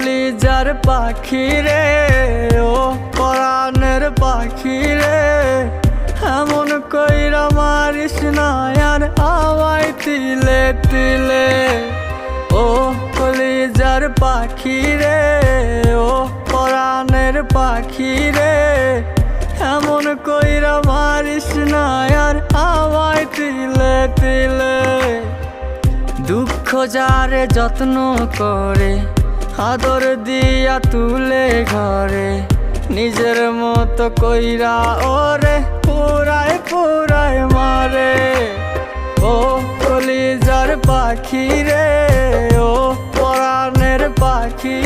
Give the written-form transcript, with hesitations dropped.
কলিজার পাখি রে, ও পরাণের পাখি রে, এমন কইরা মারিস না আর আমায় তিলে তিলে। ও কলিজার পাখি রে, ও পরাণের পাখি রে, এমন কইরা মারিস না আর আমায় তিলে তিলে। দুঃখ যারে যত্ন করে, আদর দিয়া তুলে ঘরে, নিজের মতো কইরা ওরে পুরায় পুরায় মারে। ও কলিজার পাখি রে, ও পরাণের পাখি